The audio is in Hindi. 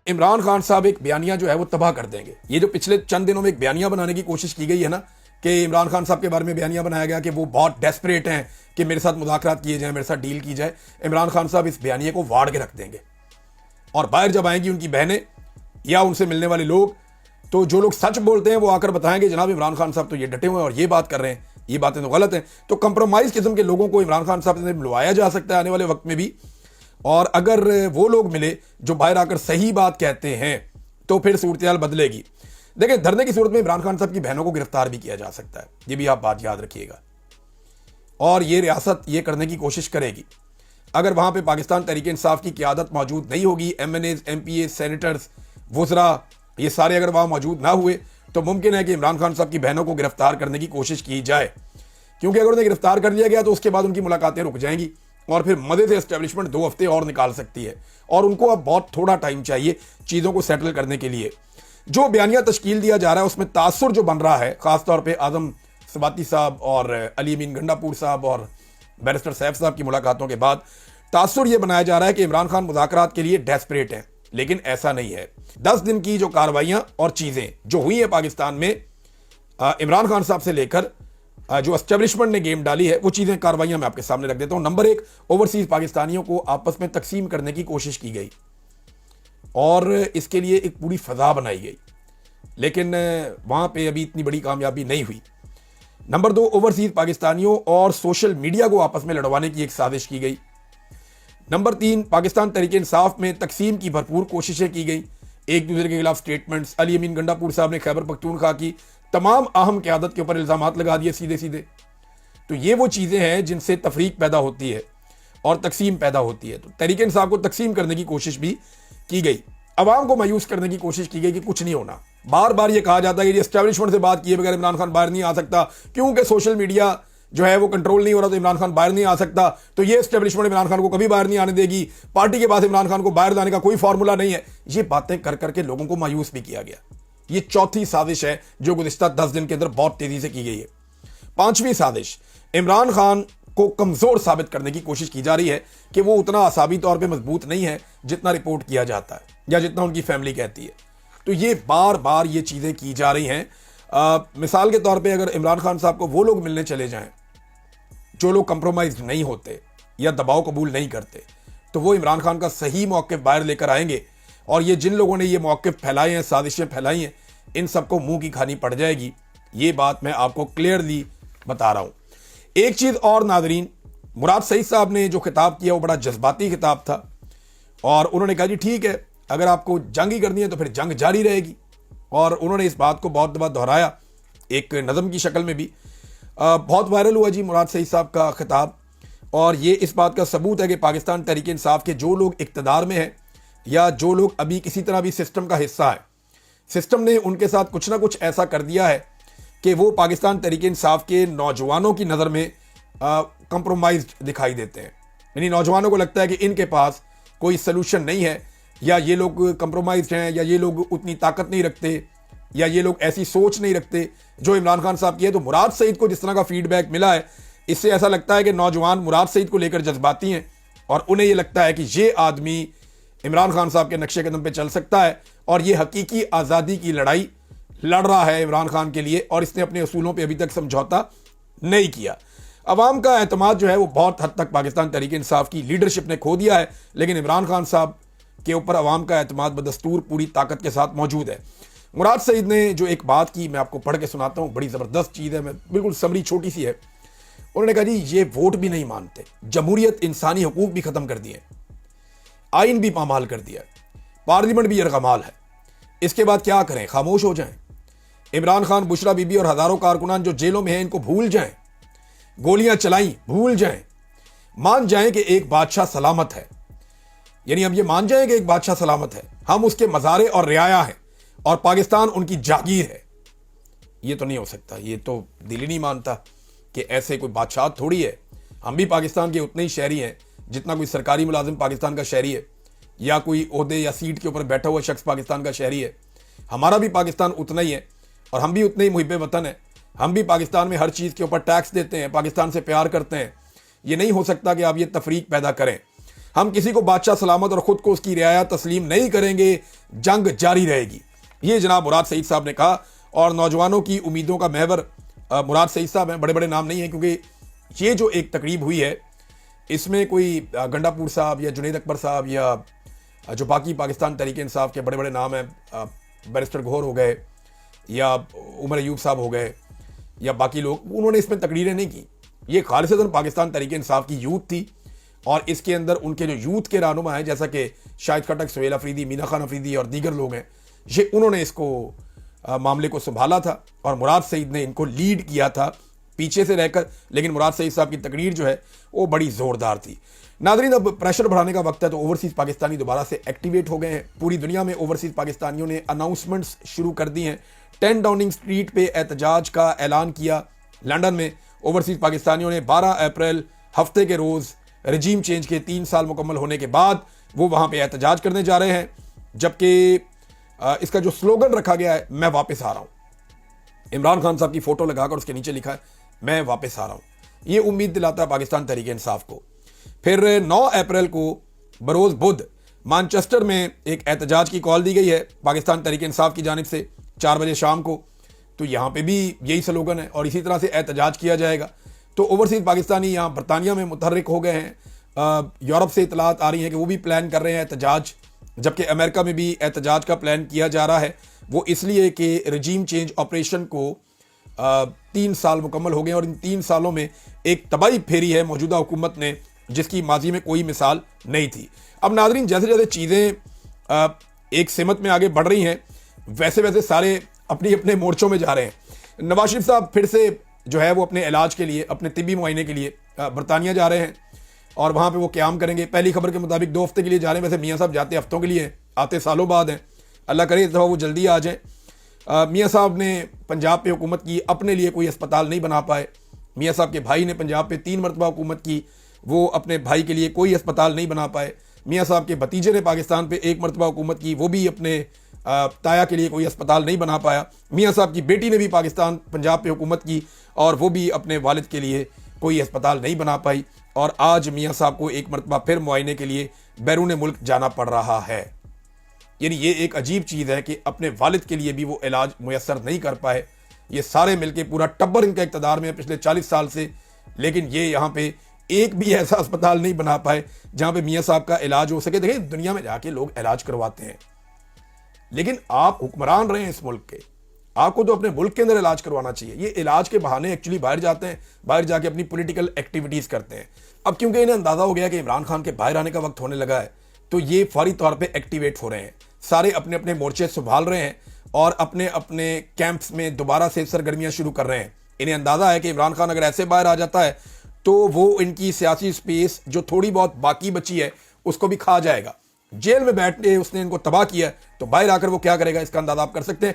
इमरान खान साहब एक बयानिया जो है वो तबाह कर देंगे। ये जो पिछले चंद दिनों में एक बयानिया बनाने की कोशिश की गई है ना, कि इमरान खान साहब के बारे में बयानिया बनाया गया कि वो बहुत डेस्परेट हैं कि मेरे साथ मुज़ाकरात किए जाएं, मेरे साथ डील की जाए। इमरान खान साहब इस बयानिए को वाड़ के रख देंगे और बाहर जब आएंगी उनकी बहनें या उनसे मिलने वाले लोग, तो जो लोग सच बोलते हैं वो आकर बताएंगे जनाब इमरान खान साहब तो ये डटे हुए हैं और ये बात कर रहे हैं, ये बातें तो गलत हैं। तो कंप्रोमाइज किस्म के लोगों को इमरान खान साहब से मिलवाया जा सकता है आने वाले वक्त में भी। और अगर वो लोग मिले जो बाहर आकर सही बात कहते हैं तो फिर सूरत बदलेगी। देखिए, धरने की सूरत में इमरान खान साहब की बहनों को गिरफ्तार भी किया जा सकता है, ये भी आप बात याद रखिएगा। और ये रियासत ये करने की कोशिश करेगी। अगर वहां पे पाकिस्तान तहरीक इंसाफ की क़यादत मौजूद नहीं होगी, MNAs, MPAs, सेनेटर्स, वुज़रा, ये सारे अगर वहां मौजूद ना हुए तो मुमकिन है कि इमरान खान साहब की बहनों को गिरफ्तार करने की कोशिश की जाए। क्योंकि अगर उन्हें गिरफ्तार कर लिया गया तो उसके बाद उनकी मुलाकातें रुक जाएंगी और फिर मदद एस्टेब्लिशमेंट 2 हफ्ते और निकाल सकती है और उनको अब बहुत थोड़ा टाइम चाहिए चीज़ों को सेटल करने के लिए। जो बयानिया तश्कील दिया जा रहा है उसमें तासुर जो बन रहा है, खासतौर पर आज़म सबाती साहब और अली अमीन गंडापुर साहब और बैरिस्टर सैफ साहब की मुलाकातों के बाद तासुर यह बनाया जा रहा है कि इमरान खान मुज़ाकरात के लिए डेस्परेट हैं, लेकिन ऐसा नहीं है। 10 दिन की जो कार्रवाइयां और चीज़ें जो हुई हैं पाकिस्तान में इमरान खान साहब से लेकर जो एस्टेब्लिशमेंट ने गेम डाली है वो चीज़ें कार्रवाइयां मैं आपके सामने रख देता हूं। नंबर 1, ओवरसीज पाकिस्तानियों को आपस में तकसीम करने की कोशिश की गई और इसके लिए एक पूरी फजा बनाई गई, लेकिन वहां पे अभी इतनी बड़ी कामयाबी नहीं हुई। नंबर 2, ओवरसीज पाकिस्तानियों और सोशल मीडिया को आपस में लड़वाने की एक साजिश की गई। नंबर 3, पाकिस्तान तहरीक इंसाफ में तकसीम की भरपूर कोशिशें की गई, एक दूसरे के खिलाफ स्टेटमेंट्स। अली अमीन गंडापुर साहब ने खैबर पख्तूनख्वा की तमाम अहम क़यादत के ऊपर इल्ज़ामात लगा दिए सीधे सीधे। तो ये वो चीज़ें हैं जिनसे तफरीक पैदा होती है और तकसीम पैदा होती है। तो तहरीक इंसाफ को तकसीम करने की कोशिश भी की गई, अवाम को मायूस करने की कोशिश की गई कि कुछ नहीं होना। बार बार ये कहा जाता है कि एस्टेब्लिशमेंट से बात किए बगैर इमरान खान बाहर नहीं आ सकता, क्योंकि सोशल मीडिया जो है वो कंट्रोल नहीं हो रहा तो इमरान खान बाहर नहीं आ सकता। तो ये एस्टेब्लिशमेंट इमरान खान को कभी बाहर नहीं आने देगी, पार्टी के पास इमरान खान को बाहर लाने का कोई फार्मूला नहीं है। ये बातें कर करके लोगों को मायूस भी किया गया। ये चौथी साजिश है जो गुज़िश्ता 10 दिन के अंदर बहुत तेजी से की गई है। 5वीं साजिश, इमरान खान को कमजोर साबित करने की कोशिश की जा रही है कि वो उतना आसाबी तौर पे मजबूत नहीं है जितना रिपोर्ट किया जाता है या जितना उनकी फैमिली कहती है। तो ये बार बार ये चीज़ें की जा रही हैं। मिसाल के तौर पे अगर इमरान खान साहब को वो लोग मिलने चले जाएं जो लोग कंप्रोमाइज नहीं होते या दबाव कबूल नहीं करते, तो वो इमरान खान का सही मौक़िफ़ बाहर लेकर आएंगे और ये जिन लोगों ने ये मौक़िफ़ फैलाए हैं, साजिशें फैलाई हैं, इन सबको मुंह की खानी पड़ जाएगी। ये बात मैं आपको क्लियरली बता रहा हूँ। एक चीज़ और नाज़रीन, मुराद सईद साहब ने जो खिताब किया वो बड़ा जज्बाती खिताब था और उन्होंने कहा जी ठीक है, अगर आपको जंग ही करनी है तो फिर जंग जारी रहेगी। और उन्होंने इस बात को बहुत दफ़ा दोहराया एक नज़म की शक्ल में भी। बहुत वायरल हुआ जी मुराद सईद साहब का खिताब, और ये इस बात का सबूत है कि पाकिस्तान तहरीक इंसाफ के जो लोग इक़्तिदार में हैं या जो लोग अभी किसी तरह भी सिस्टम का हिस्सा है, सिस्टम ने उनके साथ कुछ ना कुछ ऐसा कर दिया है कि वो पाकिस्तान तहरीक इंसाफ के नौजवानों की नज़र में कंप्रोमाइज्ड दिखाई देते हैं। यानी नौजवानों को लगता है कि इनके पास कोई सलूशन नहीं है, या ये लोग कंप्रोमाइज्ड हैं, या ये लोग उतनी ताकत नहीं रखते, या ये लोग ऐसी सोच नहीं रखते जो इमरान खान साहब की है। तो मुराद सईद को जिस तरह का फीडबैक मिला है, इससे ऐसा लगता है कि नौजवान मुराद सईद को लेकर जज्बाती हैं और उन्हें ये लगता है कि ये आदमी इमरान खान साहब के नक्शे कदम पे चल सकता है और ये हकीकी आज़ादी की लड़ाई लड़ रहा है इमरान खान के लिए, और इसने अपने असूलों पे अभी तक समझौता नहीं किया। अवाम का एतमाद जो है वो बहुत हद तक पाकिस्तान तहरीक इंसाफ की लीडरशिप ने खो दिया है, लेकिन इमरान खान साहब के ऊपर अवाम का एतमाद बदस्तूर पूरी ताकत के साथ मौजूद है। मुराद सईद ने जो एक बात की, मैं आपको पढ़ के सुनाता हूँ, बड़ी ज़बरदस्त चीज़ है, मैं बिल्कुल समरी छोटी सी है। उन्होंने कहा जी ये वोट भी नहीं मानते, जमहूरियत इंसानी हकूक भी ख़त्म कर दिए, आइन भी पामाल कर दिया, पार्लियामेंट भी यरगमाल है, इसके बाद क्या करें, खामोश हो जाएं? इमरान खान, बुशरा बीबी और हज़ारों कारकुनान जो जेलों में हैं इनको भूल जाएं, गोलियां चलाई भूल जाएं, मान जाएं कि एक बादशाह सलामत है। यानी अब ये मान जाएं कि एक बादशाह सलामत है, हम उसके मज़ारे और रियाया हैं और पाकिस्तान उनकी जागीर है। ये तो नहीं हो सकता, ये तो दिल ही नहीं मानता कि ऐसे कोई बादशाह थोड़ी है। हम भी पाकिस्तान के उतने ही शहरी हैं जितना कोई सरकारी मुलाजिम पाकिस्तान का शहरी है, या कोई ओहदे या सीट के ऊपर बैठा हुआ शख्स पाकिस्तान का शहरी है। हमारा भी पाकिस्तान उतना ही है और हम भी उतने ही मुहिब्बे वतन हैं। हम भी पाकिस्तान में हर चीज़ के ऊपर टैक्स देते हैं, पाकिस्तान से प्यार करते हैं। ये नहीं हो सकता कि आप ये तफरीक पैदा करें। हम किसी को बादशाह सलामत और खुद को उसकी रियाया तस्लीम नहीं करेंगे, जंग जारी रहेगी। ये जनाब मुराद सईद साहब ने कहा। और नौजवानों की उम्मीदों का महवर मुराद सईद साहब हैं, बड़े बड़े नाम नहीं है, क्योंकि ये जो एक तकरीब हुई है इसमें कोई गंडापुर साहब या जुनैद अकबर साहब या जो बाकी पाकिस्तान तहरीक इंसाफ के बड़े बड़े नाम हैं, बैरिस्टर गौहर हो गए या उमर अयूब साहब हो गए या बाकी लोग, उन्होंने इसमें तकरीरें नहीं की। ये खालिसतन पाकिस्तान तहरीक इंसाफ की यूथ थी और इसके अंदर उनके जो यूथ के रहनुमा हैं जैसा कि शाहिद खटक, सुहेल अफरीदी, मीना खान अफरीदी और दीगर लोग हैं, ये उन्होंने इसको मामले को संभाला था और मुराद सईद ने इनको लीड किया था पीछे से रहकर। लेकिन मुराद सईद साहब की तकरीर जो है वो बड़ी ज़ोरदार थी। नादरीन, अब प्रेशर बढ़ाने का वक्त है तो ओवरसीज़ पाकिस्तानी दोबारा से एक्टिवेट हो गए हैं। पूरी दुनिया में ओवरसीज़ पाकिस्तानियों ने अनाउंसमेंट्स शुरू कर दी हैं। 10 डाउनिंग स्ट्रीट पे एहतजाज का ऐलान किया। लंदन में ओवरसीज़ पाकिस्तानियों ने 12 अप्रैल हफ्ते के रोज़ रजीम चेंज के 3 साल मुकम्मल होने के बाद वो वहाँ पे एहतजाज करने जा रहे हैं, जबकि इसका जो स्लोगन रखा गया है, मैं वापस आ रहा हूँ। इमरान खान साहब की फ़ोटो लगाकर उसके नीचे लिखा है, मैं वापस आ रहा हूँ। ये उम्मीद दिलाता है पाकिस्तान तहरीक इंसाफ को। फिर 9 अप्रैल को बरोज़ बुध मैनचेस्टर में एक एहतजाज की कॉल दी गई है पाकिस्तान तहरीक इंसाफ की जानिब से 4 बजे शाम को। तो यहाँ पे भी यही स्लोगन है और इसी तरह से एहतजाज किया जाएगा। तो ओवरसीज़ पाकिस्तानी यहाँ बरतानिया में मुतहर्रिक हो गए हैं। यूरोप से इतलात आ रही हैं कि वो भी प्लान कर रहे हैं एहतजाज, जबकि अमेरिका में भी एहतजाज का प्लान किया जा रहा है। वो इसलिए कि रजीम चेंज ऑपरेशन को 3 साल मुकम्मल हो गए और इन 3 सालों में एक तबाही फेरी है मौजूदा हुकूमत ने, जिसकी माजी में कोई मिसाल नहीं थी। अब नादरीन, जैसे जैसे चीज़ें एक सिमत में आगे बढ़ रही हैं, वैसे वैसे सारे अपनी अपने मोर्चों में जा रहे हैं। नवाज शरीफ साहब फिर से जो है वो अपने इलाज के लिए, अपने तिब्बी मुआयने के लिए बरतानिया जा रहे हैं और वहाँ पे वो क़याम करेंगे। पहली खबर के मुताबिक 2 हफ्ते के लिए जा रहे हैं। वैसे मियाँ साहब जाते हफ्तों के लिए हैं, आते सालों बाद हैं। अल्लाह करे इस दफ़ा वो जल्दी आ जाएँ। मियाँ साहब ने पंजाब पे हुकूमत की, अपने लिए कोई अस्पताल नहीं बना पाए। मियाँ साहब के भाई ने पंजाब पे 3 मरतबा हुकूमत की, वो अपने भाई के लिए कोई अस्पताल नहीं बना पाए। मियाँ साहब के भतीजे ने पाकिस्तान पे 1 मरतबा हुकूमत की, वो भी अपने ताया के लिए कोई अस्पताल नहीं बना पाया। मियाँ साहब की बेटी ने भी पाकिस्तान पंजाब पे हुकूमत की और वो भी अपने वालिद के लिए कोई अस्पताल नहीं बना पाई। और आज मियाँ साहब को 1 मरतबा फिर मुआयने के लिए बैरून मुल्क जाना पड़ रहा है। यानी ये एक अजीब चीज़ है कि अपने वालिद के लिए भी वो इलाज मुयस्सर नहीं कर पाए। ये सारे मिलके पूरा टब्बर इनका इक़्तिदार में है पिछले 40 साल से, लेकिन ये यहाँ पे एक भी ऐसा अस्पताल नहीं बना पाए जहाँ पे मियाँ साहब का इलाज हो सके। देखिए, दुनिया में जाके लोग इलाज करवाते हैं, लेकिन आप हुक्मरान रहे हैं इस मुल्क के, आपको तो अपने मुल्क के अंदर इलाज करवाना चाहिए। ये इलाज के बहाने एक्चुअली बाहर जाते हैं, बाहर जाके अपनी पॉलिटिकल एक्टिविटीज़ करते हैं। अब क्योंकि इन्हें अंदाज़ा हो गया कि इमरान खान के बाहर आने का वक्त होने लगा है, तो ये फौरी तौर पे एक्टिवेट हो रहे हैं। सारे अपने अपने मोर्चे संभाल रहे हैं और अपने अपने कैंप्स में दोबारा से सरगर्मियाँ शुरू कर रहे हैं। इन्हें अंदाज़ा है कि इमरान खान अगर ऐसे बाहर आ जाता है तो वो इनकी सियासी स्पेस जो थोड़ी बहुत बाकी बची है उसको भी खा जाएगा। जेल में बैठने उसने इनको तबाह किया, तो बाहर आकर वो क्या करेगा इसका अंदाजा आप कर सकते हैं।